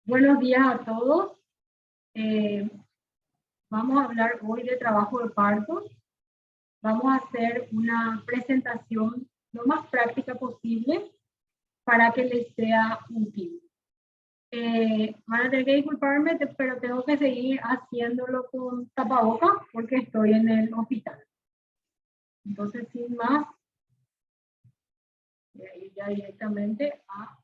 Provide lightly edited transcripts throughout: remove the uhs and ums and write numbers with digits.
Buenos días a todos. Eh, Vamos a hablar hoy de trabajo de parto. Vamos a hacer una presentación lo más práctica posible para que les sea útil. Van a tener que disculparme, pero tengo que seguir haciéndolo con tapabocas porque estoy en el hospital. Entonces, sin más, voy a ir ya directamente a...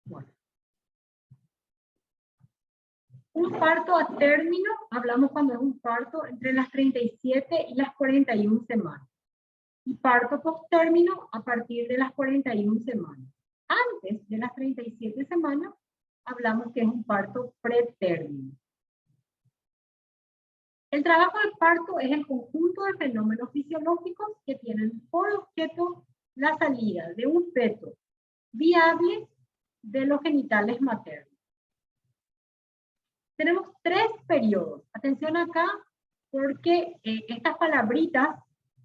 Bueno. Un parto a término, hablamos cuando es un parto entre las 37 y las 41 semanas. Y parto posttérmino a partir de las 41 semanas. Antes de las 37 semanas, hablamos que es un parto pretérmino. El trabajo de parto es el conjunto de fenómenos fisiológicos que tienen por objeto la salida de un feto viable de los genitales maternos. Tenemos 3 periodos. Atención acá, porque estas palabritas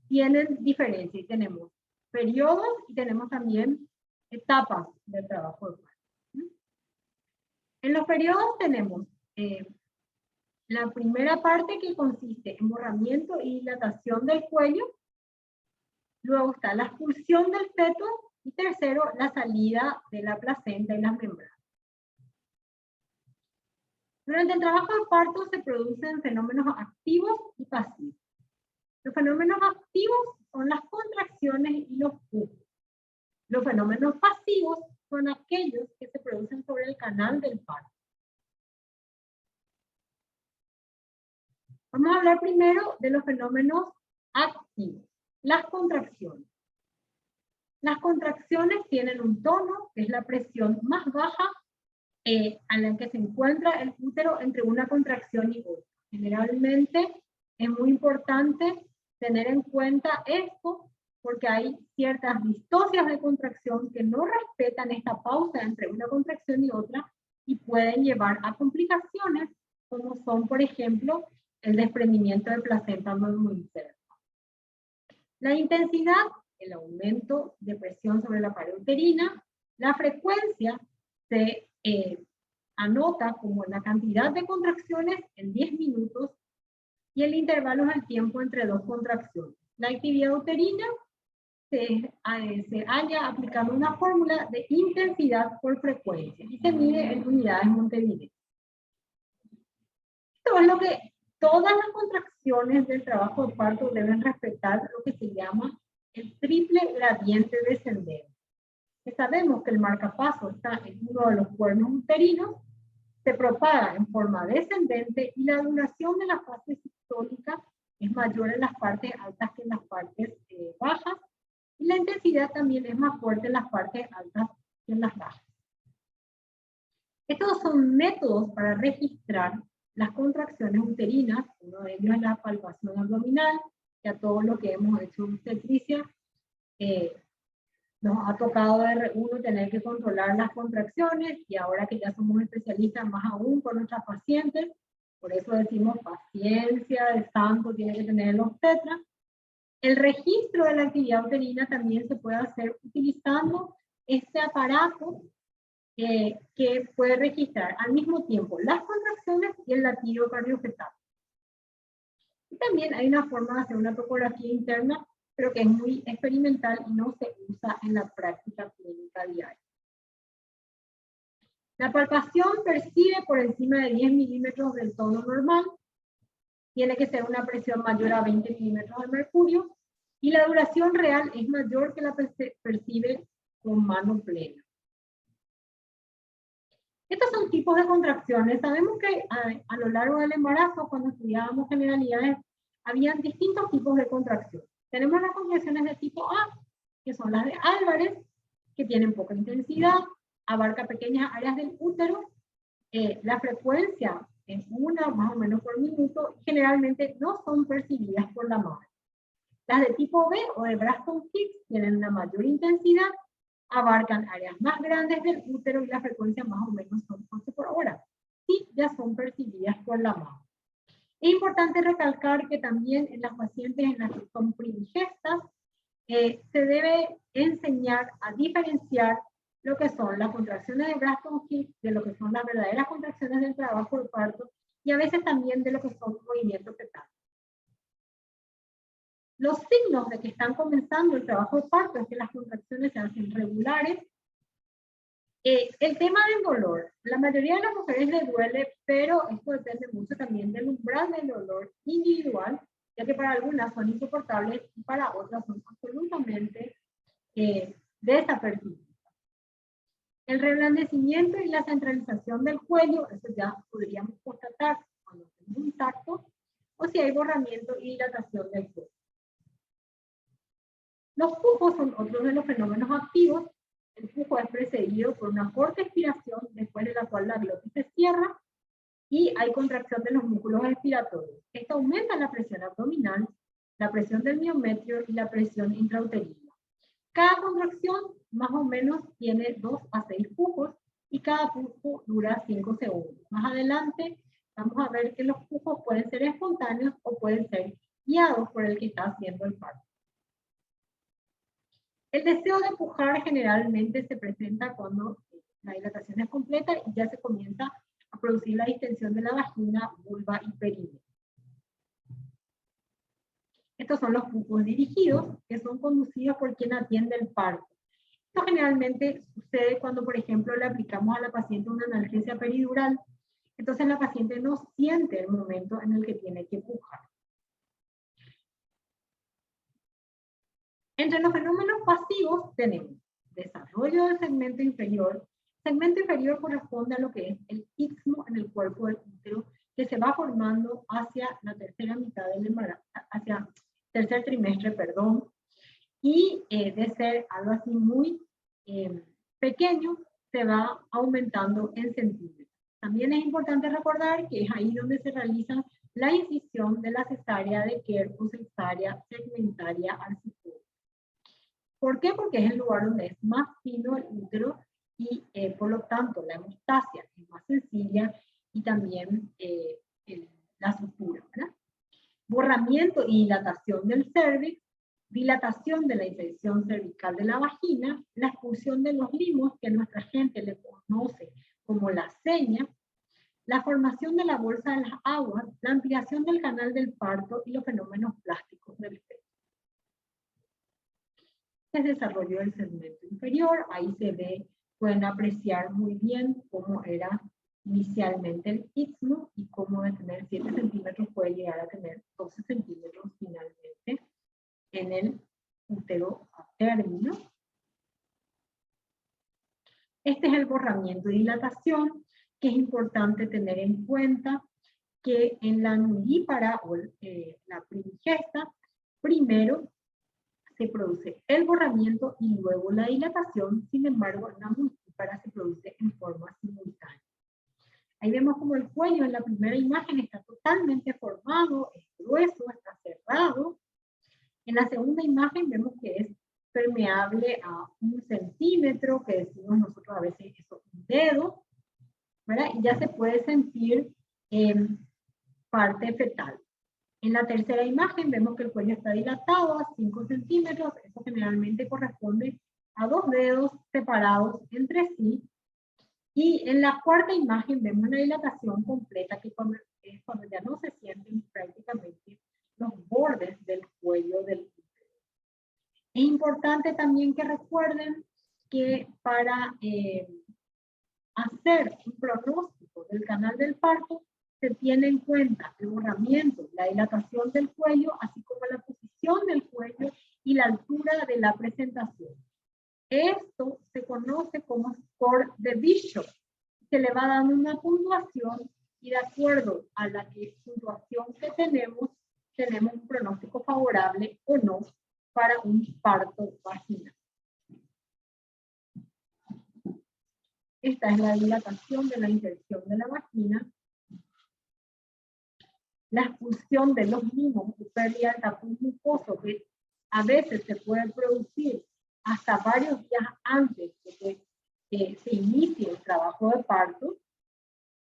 tienen diferencia. Tenemos periodos y tenemos también etapas del trabajo de parto. En los periodos tenemos la primera parte, que consiste en borramiento y dilatación del cuello. Luego está la expulsión del feto. Y tercero, la salida de la placenta y las membranas. Durante el trabajo de parto se producen fenómenos activos y pasivos. Los fenómenos activos son las contracciones y los pujos. Los fenómenos pasivos son aquellos que se producen sobre el canal del parto. Vamos a hablar primero de los fenómenos activos. Las contracciones. Las contracciones tienen un tono, que es la presión más baja a la que se encuentra el útero entre una contracción y otra. Generalmente es muy importante tener en cuenta esto, porque hay ciertas distocias de contracción que no respetan esta pausa entre una contracción y otra y pueden llevar a complicaciones, como son, por ejemplo, el desprendimiento de placenta no interna. La intensidad, el aumento de presión sobre la pared uterina, la frecuencia se anota como la cantidad de contracciones en 10 minutos y el intervalo es el tiempo entre 2 contracciones. La actividad uterina se halla aplicando una fórmula de intensidad por frecuencia y se mide en unidades Montevideo. Esto es lo que todas las contracciones del trabajo de parto deben respetar, lo que se llama el triple gradiente descendente. Que sabemos que el marcapaso está en uno de los cuernos uterinos, se propaga en forma descendente y la duración de la fase sistólica es mayor en las partes altas que en las partes bajas, y la intensidad también es más fuerte en las partes altas que en las bajas. Estos son métodos para registrar las contracciones uterinas. Uno de ellos es la palpación abdominal, que a todos los que hemos hecho obstetricia nos ha tocado uno tener que controlar las contracciones, y ahora que ya somos especialistas más aún con nuestras pacientes, por eso decimos paciencia de santo tiene que tener el obstetra. El registro de la actividad uterina también se puede hacer utilizando este aparato que puede registrar al mismo tiempo las contracciones y el latido cardiofetal. Y también hay una forma de hacer una topografía interna, pero que es muy experimental y no se usa en la práctica clínica diaria. La palpación percibe por encima de 10 milímetros del tono normal, tiene que ser una presión mayor a 20 milímetros de mercurio, y la duración real es mayor que la percibe con mano plena. Estos son tipos de contracciones. Sabemos que a lo largo del embarazo, cuando estudiábamos generalidades, habían distintos tipos de contracciones. Tenemos las contracciones de tipo A, que son las de Álvarez, que tienen poca intensidad, abarca pequeñas áreas del útero, la frecuencia es una más o menos por minuto, y generalmente no son percibidas por la madre. Las de tipo B o de Braxton-Hicks tienen una mayor intensidad, abarcan áreas más grandes del útero y la frecuencia más o menos son 11 por hora. Sí, ya son percibidas por la madre. Es importante recalcar que también en las pacientes en las que son primigestas, se debe enseñar a diferenciar lo que son las contracciones de Braxton Hicks de lo que son las verdaderas contracciones del trabajo de parto y a veces también de lo que son movimientos fetales. Los signos de que están comenzando el trabajo de parto es que las contracciones se hacen regulares. El tema del dolor, la mayoría de las mujeres le duele, pero esto depende mucho también del umbral del dolor individual, ya que para algunas son insoportables y para otras son absolutamente desapercibidas. El reblandecimiento y la centralización del cuello, eso ya podríamos constatar cuando tenemos un tacto, o si hay borramiento y dilatación del cuello. Los pujos son otros de los fenómenos activos. El pujo es precedido por una corta expiración, después de la cual la glotis se cierra y hay contracción de los músculos expiratorios. Esto aumenta la presión abdominal, la presión del miometrio y la presión intrauterina. Cada contracción más o menos tiene 2 a 6 pujos y cada pujo dura 5 segundos. Más adelante vamos a ver que los pujos pueden ser espontáneos o pueden ser guiados por el que está haciendo el parto. El deseo de pujar generalmente se presenta cuando la dilatación es completa y ya se comienza a producir la distensión de la vagina, vulva y períneo. Estos son los pujos dirigidos, que son conducidos por quien atiende el parto. Esto generalmente sucede cuando, por ejemplo, le aplicamos a la paciente una analgesia peridural. Entonces la paciente no siente el momento en el que tiene que pujar. Entre los fenómenos pasivos tenemos desarrollo del segmento inferior. El segmento inferior corresponde a lo que es el istmo en el cuerpo del útero, que se va formando hacia la tercera mitad del embarazo, hacia tercer trimestre, perdón, y de ser algo así muy pequeño, se va aumentando en centímetros. También es importante recordar que es ahí donde se realiza la incisión de la cesárea de Kerr o cesárea segmentaria articular. ¿Por qué? Porque es el lugar donde es más fino el útero y por lo tanto la hemostasia es más sencilla y también la sutura, ¿verdad? Borramiento y dilatación del cérvix, dilatación de la infección cervical de la vagina, la expulsión de los limos, que nuestra gente le conoce como la seña, la formación de la bolsa de las aguas, la ampliación del canal del parto y los fenómenos plásticos del feto. Se desarrolló el segmento inferior, ahí se ve, pueden apreciar muy bien cómo era inicialmente el istmo y cómo de tener 7 centímetros puede llegar a tener 12 centímetros finalmente en el útero a término. Este es el borramiento y dilatación, que es importante tener en cuenta que en la nudípara o la primigesta, primero se produce el borramiento y luego la dilatación, sin embargo, en la multípara se produce en forma simultánea. Ahí vemos como el cuello en la primera imagen está totalmente formado, es grueso, está cerrado. En la segunda imagen vemos que es permeable a 1 centímetro, que decimos nosotros a veces eso, un dedo, ¿verdad? Y ya se puede sentir parte fetal. En la tercera imagen vemos que el cuello está dilatado a 5 centímetros, eso generalmente corresponde a 2 dedos separados entre sí. Y en la cuarta imagen vemos una dilatación completa, que es cuando ya no se sienten prácticamente los bordes del cuello del útero. Es importante también que recuerden que para hacer un pronóstico del canal del parto, se tiene en cuenta el borramiento, la dilatación del cuello, así como la posición del cuello y la altura de la presentación. Esto se conoce como score de Bishop. Se le va dando una puntuación y de acuerdo a la puntuación que tenemos un pronóstico favorable o no para un parto vaginal. Esta es la dilatación de la inserción de la vagina. La expulsión de los limos y pérdida de tapón mucoso, que a veces se puede producir hasta varios días antes de que se inicie el trabajo de parto.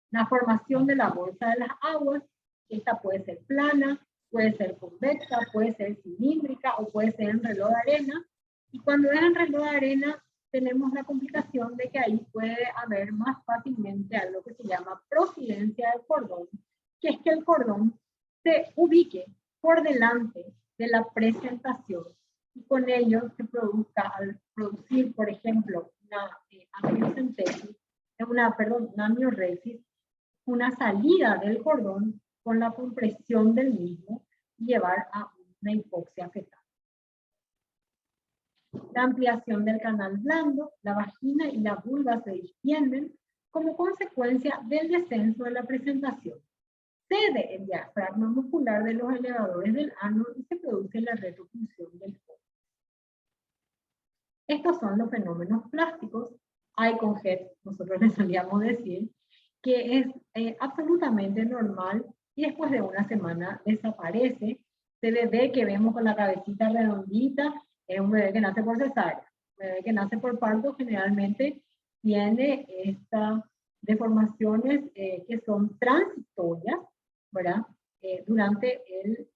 La formación de la bolsa de las aguas, Esta puede ser plana, puede ser convexa, puede ser cilíndrica o puede ser en reloj de arena. Y cuando es en reloj de arena, tenemos la complicación de que ahí puede haber más fácilmente algo que se llama prosidencia del cordón, que es que el cordón se ubique por delante de la presentación y con ello se produzca, al producir, por ejemplo, una amniocentesis, una amniorexis, una salida del cordón con la compresión del mismo y llevar a una hipoxia fetal. La ampliación del canal blando, la vagina y la vulva se distienden como consecuencia del descenso de la presentación. Cede el diafragma muscular de los elevadores del ano y se produce la retrofusión del foco. Estos son los fenómenos plásticos. Eye conject, nosotros les solíamos decir, que es absolutamente normal y después de una semana desaparece. Este bebé que vemos con la cabecita redondita es un bebé que nace por cesárea. Un bebé que nace por parto generalmente tiene estas deformaciones que son transitorias, ¿verdad? Durante el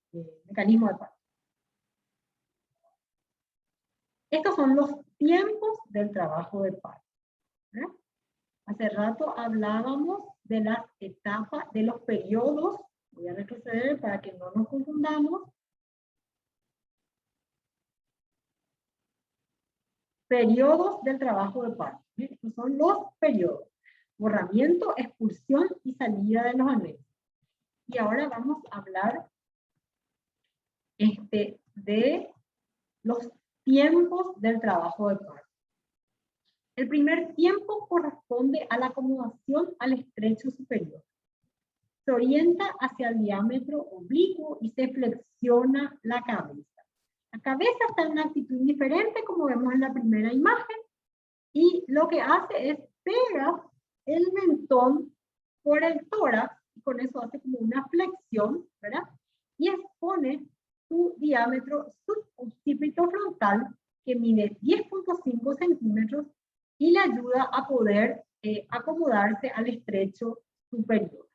mecanismo de parto. Estos son los tiempos del trabajo de parto. ¿Verdad? Hace rato hablábamos de las etapas, de los periodos. Voy a retroceder para que no nos confundamos. Periodos del trabajo de parto. Estos son los periodos. Borramiento, expulsión y salida de los anexos. Y ahora vamos a hablar de los tiempos del trabajo de parto. El primer tiempo corresponde a la acomodación al estrecho superior. Se orienta hacia el diámetro oblicuo y se flexiona la cabeza. La cabeza está en una actitud diferente, como vemos en la primera imagen, y lo que hace es pegar el mentón por el tórax, y con eso hace como una flexión, ¿verdad? Y expone su diámetro suboccipito frontal, que mide 10.5 centímetros, y le ayuda a poder acomodarse al estrecho superior.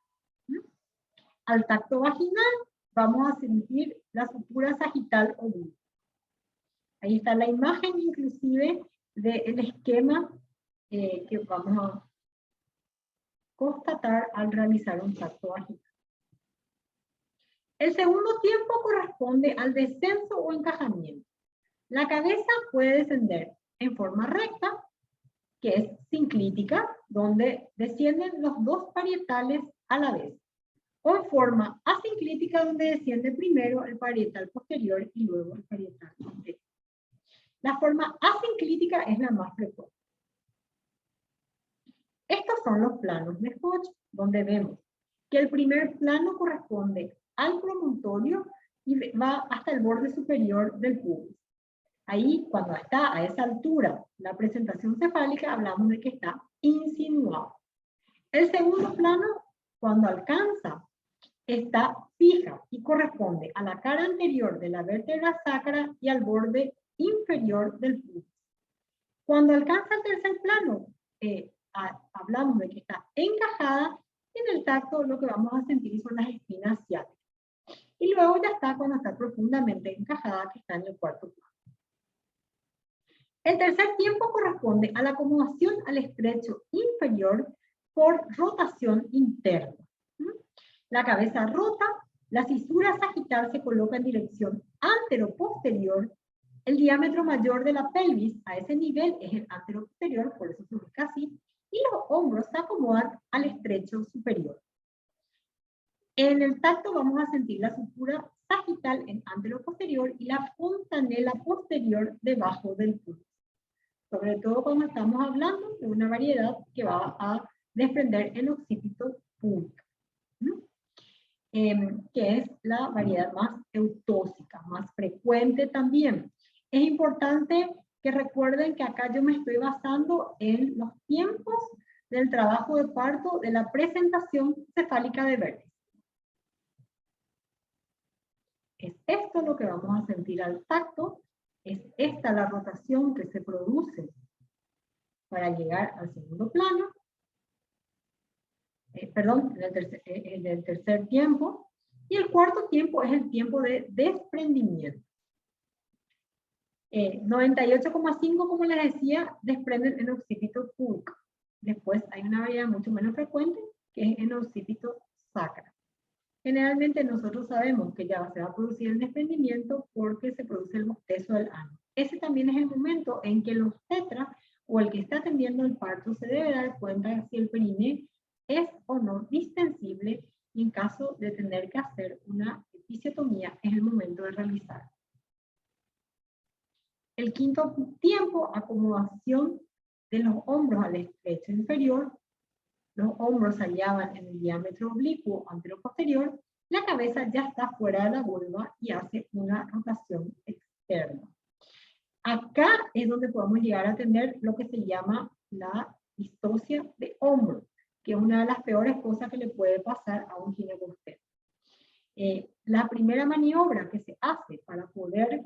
Al tacto vaginal vamos a sentir la sutura sagital obliqua. Ahí está la imagen inclusive del esquema que vamos a constatar al realizar un tacto vaginal. El segundo tiempo corresponde al descenso o encajamiento. La cabeza puede descender en forma recta, que es sinclítica, donde descienden los dos parietales a la vez, o en forma asinclítica, donde desciende primero el parietal posterior y luego el parietal anterior. La forma asinclítica es la más frecuente. Estos son los planos de Hodge, donde vemos que el primer plano corresponde al promontorio y va hasta el borde superior del pubis. Ahí, cuando está a esa altura la presentación cefálica, hablamos de que está insinuado. El segundo plano, cuando alcanza, está fija y corresponde a la cara anterior de la vértebra sacra y al borde inferior del pubis. Cuando alcanza el tercer plano, hablamos de que está encajada, y en el tacto lo que vamos a sentir son las espinas ciáticas. Y luego ya está cuando está profundamente encajada, que está en el cuarto plano. El tercer tiempo corresponde a la acomodación al estrecho inferior por rotación interna. La cabeza rota, la cisura sagital se coloca en dirección antero-posterior, el diámetro mayor de la pelvis a ese nivel es el antero-posterior, por eso se ubica así, y los hombros se acomodan al estrecho superior. En el tacto vamos a sentir la sutura sagital en antero-posterior y la fontanela posterior debajo del pubis. Sobre todo cuando estamos hablando de una variedad que va a desprender el occipito púbico, que es la variedad más eutóxica, más frecuente también. Es importante que recuerden que acá yo me estoy basando en los tiempos del trabajo de parto de la presentación cefálica de vértice. Es esto lo que vamos a sentir al tacto. Es esta la rotación que se produce para llegar al segundo plano. En el tercer tiempo. Y el cuarto tiempo es el tiempo de desprendimiento. 98,5, como les decía, desprenden en occipito pulcro. Después hay una variedad mucho menos frecuente, que es en occipito sacra. Generalmente nosotros sabemos que ya se va a producir el desprendimiento porque se produce el bostezo del ano. Ese también es el momento en que el obstetra o el que está atendiendo el parto se debe dar cuenta de si el periné es o no distensible, y en caso de tener que hacer una episiotomía es el momento de realizar. El quinto tiempo, acomodación de los hombros al estrecho inferior. Los hombros se hallaban en el diámetro oblicuo anteroposterior, la cabeza ya está fuera de la vulva y hace una rotación externa. Acá es donde podemos llegar a tener lo que se llama la distocia de hombro, que es una de las peores cosas que le puede pasar a un ginecobstetra. La primera maniobra que se hace para poder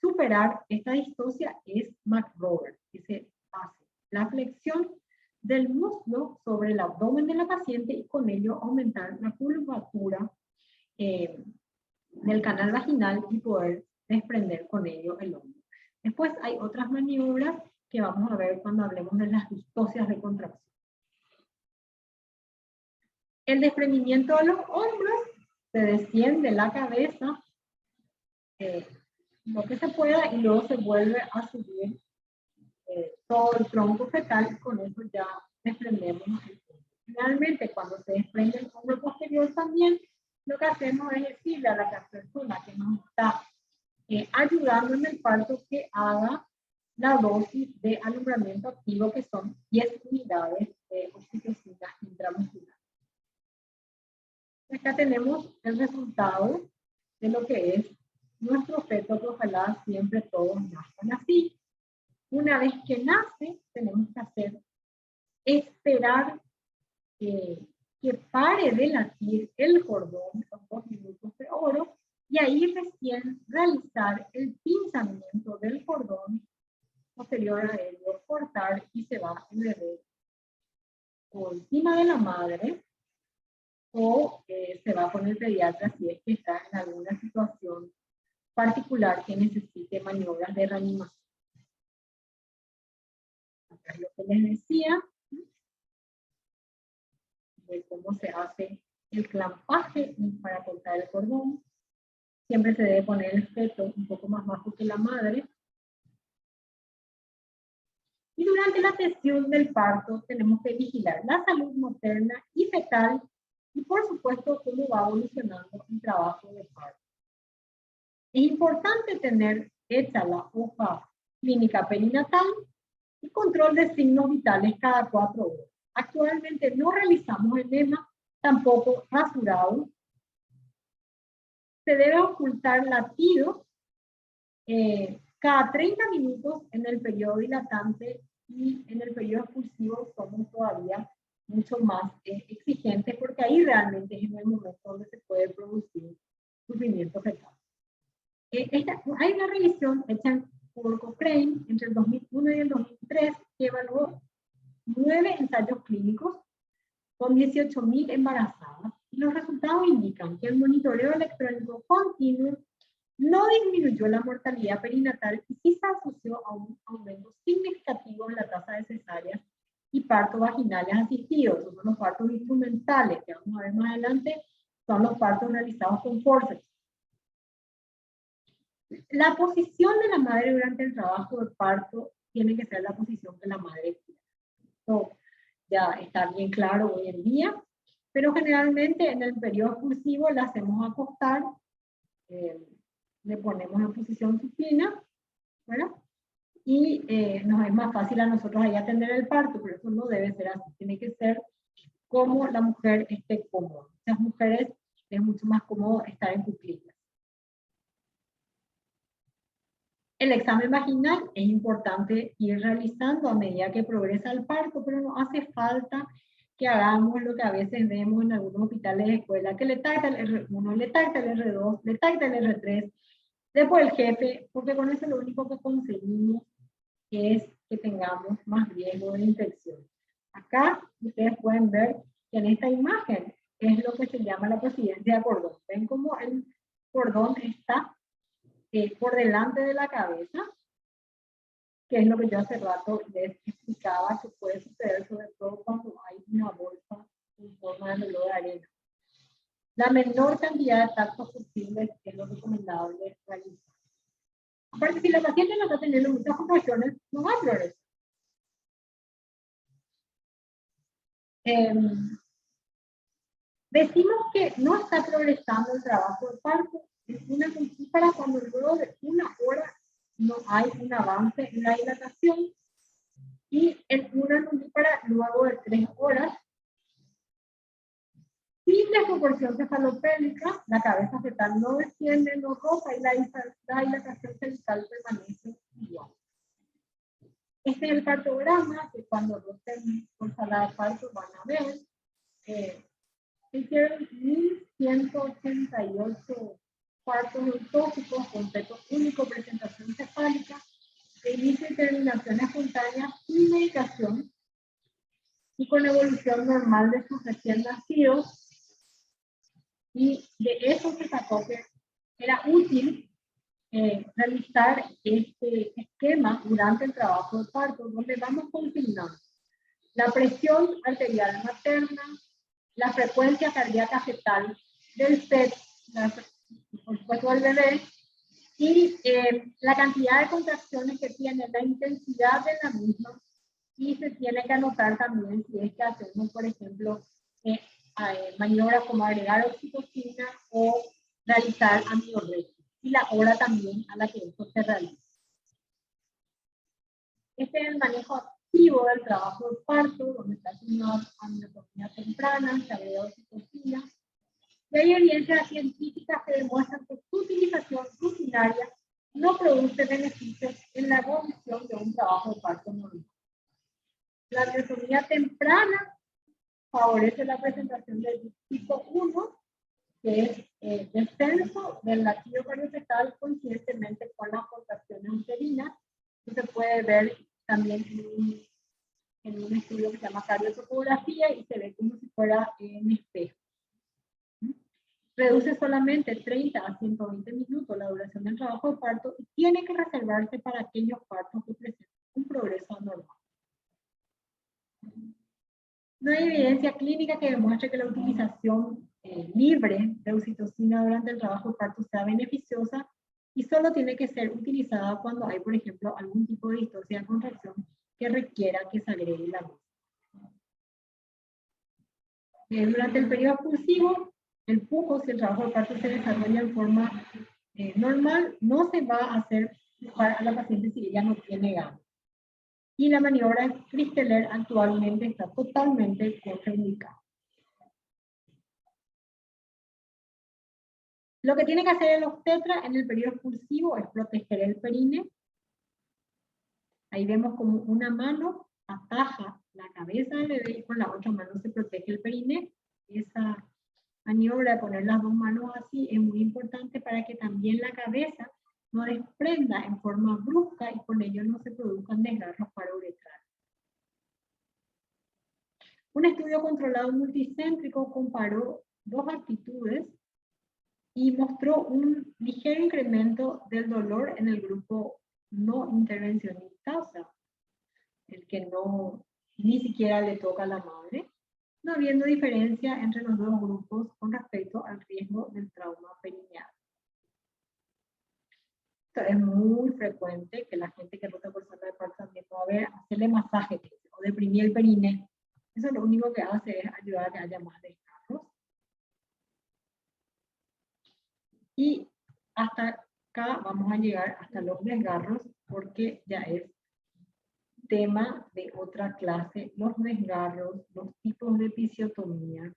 superar esta distocia es McRoberts, que se hace la flexión del muslo sobre el abdomen de la paciente y con ello aumentar la curvatura del canal vaginal y poder desprender con ello el hombro. Después hay otras maniobras que vamos a ver cuando hablemos de las distocias de contracción. El desprendimiento de los hombros, se desciende la cabeza lo que se pueda y luego se vuelve a subir todo el tronco fetal, y con eso ya desprendemos el hombro. Finalmente, cuando se desprende el hombro posterior también, lo que hacemos es decirle a la persona que nos está ayudando en el parto que haga la dosis de alumbramiento activo, que son 10 unidades de oxitocina intramuscular. Acá tenemos el resultado de lo que es nuestro feto, que ojalá siempre todos nazcan así. Una vez que nace, tenemos que esperar que pare de latir el cordón, los 2 minutos de oro, y ahí recién realizar el pinzamiento del cordón posterior a ello, cortar, y se va el bebé o encima de la madre, o se va con el pediatra si es que está en alguna situación particular que necesite maniobras de reanimación. Acá es lo que les decía de cómo se hace el clampaje para cortar el cordón. Siempre se debe poner el feto un poco más bajo que la madre. Y durante la sesión del parto tenemos que vigilar la salud materna y fetal, y por supuesto cómo va evolucionando el trabajo de parto. Es importante tener hecha la hoja clínica perinatal y control de signos vitales cada 4 horas. Actualmente no realizamos enema, tampoco rasurado. Se debe ocultar latidos cada 30 minutos en el periodo dilatante, y en el periodo expulsivo somos todavía mucho más exigentes, porque ahí realmente es en el momento donde se puede producir sufrimiento fetal. Hay una revisión hecha por Cochrane entre el 2001 y el 2003 que evaluó 9 ensayos clínicos con 18.000 embarazadas, y los resultados indican que el monitoreo electrónico continuo no disminuyó la mortalidad perinatal y sí se asoció a un aumento significativo en la tasa de cesáreas y partos vaginales asistidos. Esos son los partos instrumentales, que vamos a ver más adelante, son los partos realizados con forceps. La posición de la madre durante el trabajo de parto tiene que ser la posición que la madre quiera. Esto ya está bien claro hoy en día, pero generalmente en el periodo expulsivo la hacemos acostar, le ponemos en posición supina, ¿verdad? Y nos es más fácil a nosotros ahí atender el parto, pero eso no debe ser así, tiene que ser como la mujer esté cómoda. Muchas mujeres es mucho más cómodo estar en cuclillas. El examen vaginal es importante ir realizando a medida que progresa el parto, pero no hace falta que hagamos lo que a veces vemos en algunos hospitales de escuela, que le tacta el R1, le tacta el R2, le tacta el R3, después el jefe, porque con eso lo único que conseguimos es que tengamos más riesgo de infección. Acá ustedes pueden ver que en esta imagen es lo que se llama la presidencia de cordón. ¿Ven cómo el cordón está por delante de la cabeza? Que es lo que yo hace rato les explicaba que puede suceder, sobre todo cuando hay una bolsa en forma de reloj de arena. La menor cantidad de tactos posibles es lo recomendable realizar. Porque si la paciente no está teniendo muchas contracciones, no va a progresar. Decimos que no está progresando el trabajo de parto. Es una para cuando luego de una hora no hay un avance en la dilatación, y en una para luego de 3 horas. Sin desproporción cefalopélica, la cabeza fetal no desciende, no roza y la dilatación cervical permanece igual. Este es el partograma que cuando los técnicos por sala de parto van a ver. Se hicieron 1188 partos utópicos con peto único, presentación cefálica, de inicio y terminación espontánea sin medicación y con evolución normal de sus recién nacidos. Y de eso se sacó que era útil realizar este esquema durante el trabajo de parto, donde vamos consignando la presión arterial materna, la frecuencia cardíaca fetal del feto, por supuesto del bebé, y la cantidad de contracciones que tiene, la intensidad de la misma, y se tiene que anotar también si es que hacemos, por ejemplo, maniobras como agregar oxitocina o realizar amiorrea, y la hora también a la que esto se realiza. Este es el manejo activo del trabajo de parto, donde está haciendo anatomía temprana, se agrega oxitocina, y hay evidencias científicas que demuestran que su utilización rutinaria no produce beneficios en la evolución de un trabajo de parto normal. La anatomía temprana favorece la presentación del tipo 1, que es descenso del latido cardiofetal coincidentemente con las contracciones uterinas. Esto se puede ver también en un estudio que se llama cardiotopografía y se ve como si fuera en espejo. Reduce solamente 30 a 120 minutos la duración del trabajo de parto y tiene que reservarse para aquellos partos que presentan un progreso anormal. No hay evidencia clínica que demuestre que la utilización libre de oxitocina durante el trabajo de parto sea beneficiosa y solo tiene que ser utilizada cuando hay, por ejemplo, algún tipo de distosia de contracción que requiera que se agregue la dosis. Durante el periodo expulsivo, el pujo, si el trabajo de parto se desarrolla en forma normal, no se va a hacer a la paciente si ella no tiene ganas. Y la maniobra Christeler actualmente está totalmente contraindicada. Lo que tiene que hacer el obstetra en el periodo expulsivo es proteger el perine. Ahí vemos como una mano ataja la cabeza del bebé y con la otra mano se protege el perine. Esa maniobra de poner las dos manos así es muy importante para que también la cabeza no desprenda en forma brusca y con ello no se produzcan desgarros parouretrales. Un estudio controlado multicéntrico comparó dos actitudes y mostró un ligero incremento del dolor en el grupo no intervencionista, o sea, el que no ni siquiera le toca a la madre, no habiendo diferencia entre los dos grupos con respecto al riesgo del trauma perineal. Esto es muy frecuente que la gente que rota por sala de parto también va a ver hacerle masaje o deprimir el perine. Eso lo único que hace es ayudar a que haya más desgarros. Y hasta acá vamos a llegar hasta los desgarros porque ya es tema de otra clase, los desgarros, los tipos de episiotomía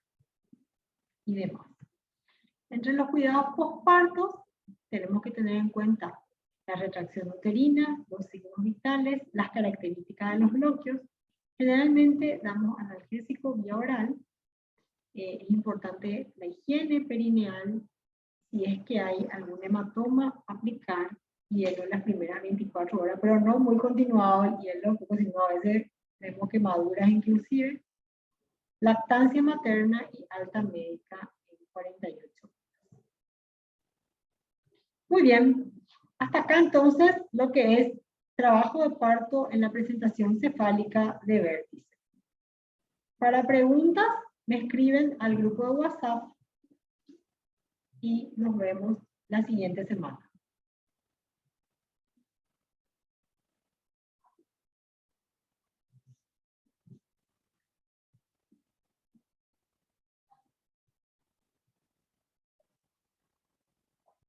y demás. Entre los cuidados postpartos tenemos que tener en cuenta la retracción uterina, los signos vitales, las características de los bloqueos. Generalmente damos analgésico vía oral. Es importante la higiene perineal. Si es que hay algún hematoma, aplicar hielo en las primeras 24 horas, pero no muy continuado el hielo, porque si no a veces vemos quemaduras inclusive. lactancia materna y alta médica en 48. Muy bien, hasta acá entonces lo que es trabajo de parto en la presentación cefálica de vértice. Para preguntas, me escriben al grupo de WhatsApp y nos vemos la siguiente semana.